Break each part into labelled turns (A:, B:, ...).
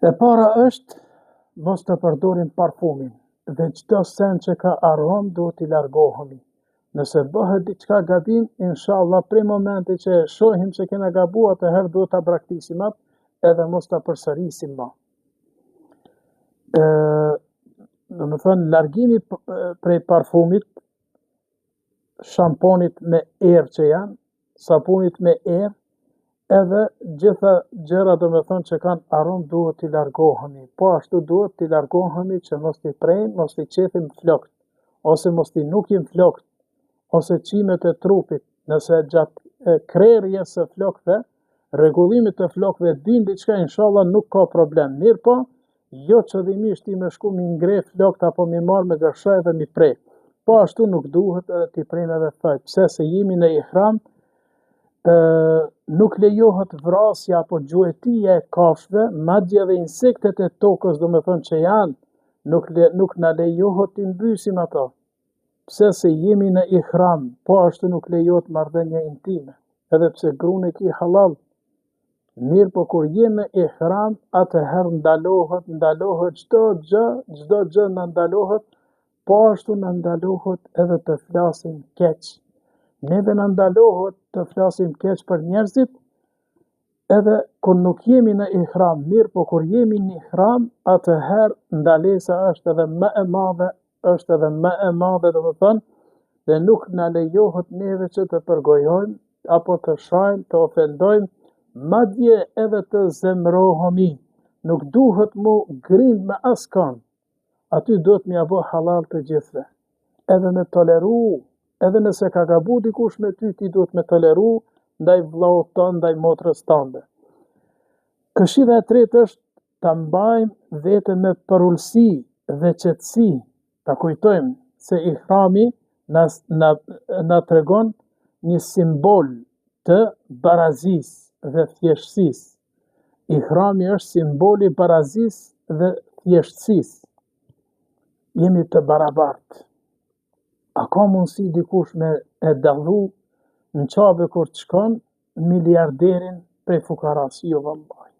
A: E para është mos të përdorim parfumin dhe çdo sen që ka aromë duhet t'i largohemi. Nëse bëhet diçka gabim, inshallah prej momenti që shohim se kena gabu, atëherë duhet ta braktisim atë edhe mos ta përsërisim më. Do me thënë, largimi prej parfumit, shamponit me erë që janë, sapunit me erë, edhe gjitha gjëra do me thënë që kanë aromë duhet t'i largohemi. Po ashtu duhet t'i largohemi që mos t'i prejmë, mos t'i qefim flokt, ose mos t'i nukim flokt, ose qimet e trupit, nëse gjatë krerjes së flokëve, rregullimit të flokëve din diçka, inshallah nuk ka problem. Mirë po, jo qëllimisht i me shku mi ngre flokt apo mi marrë me gërshaj dhe mi prej. Po ashtu nuk duhet edhe t'i prejmë edhe thaj. Pse se jemi në ihram, nuk lejohet vrasja apo gjuetia e kafshëve, madje edhe insektet e tokës, do me thënë që janë, nuk na lejohet t'i mbysim ato. Pse se jemi në ihram, po ashtu nuk lejohet marrëdhënia intime, edhe pse gruan e ki halal. Mirë po kur je në ihram, atëherë ndalohet çdo gjë na ndalohet, po ashtu na ndalohet edhe të flasim keq. Neve na ndalohet të flasim keq për njerëzit, edhe kur nuk jemi në ihram. Mirë po kur jemi në ihram, atëherë ndalesa është edhe më e madhe, do të thënë, dhe nuk na lejohet neve që të përgojojmë apo të shajmë, të ofendojmë, madje edhe të zemrohemi. Nuk duhet mu grind me askën. Aty duhet m'ia bë halal të gjithëve. Edhe me toleru, edhe nëse ka gabu dikush me ty, ti duhet me toleru ndaj vllaut tënd, ndaj motrës tënde. Këshilla e tretë është ta mbajmë veten me përullsi dhe qetësi. Ta kujtojmë se ihrami na tregon një simbol të barazisë dhe thjeshtësisë. Ihrami është simboli barazisë dhe thjeshtësisë. Jemi të barabartë. A ka mundësi dikush me e dallu në qabe kur të shkon miliarderin prej fukaras? Jo vallahi.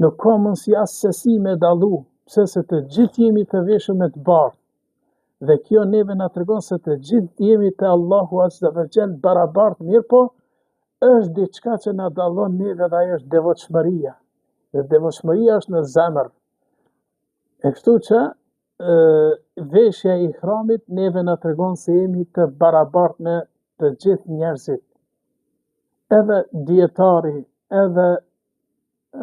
A: Nuk ka mundësi asesi me dallu, pse se të gjithë jemi të veshur me të bardhë. Dhe kjo neve na tregon se të gjithë jemi te Allahu Azza wa Jall barabartë. Mirë po, është diçka që na dallon neve dhe ajo është devotshmëria. Dhe devotshmëria është në zemër. E kështu që veshja e ihramit neve na tregon se jemi të barabartë me të gjithë njerëzit. Edhe dietari, edhe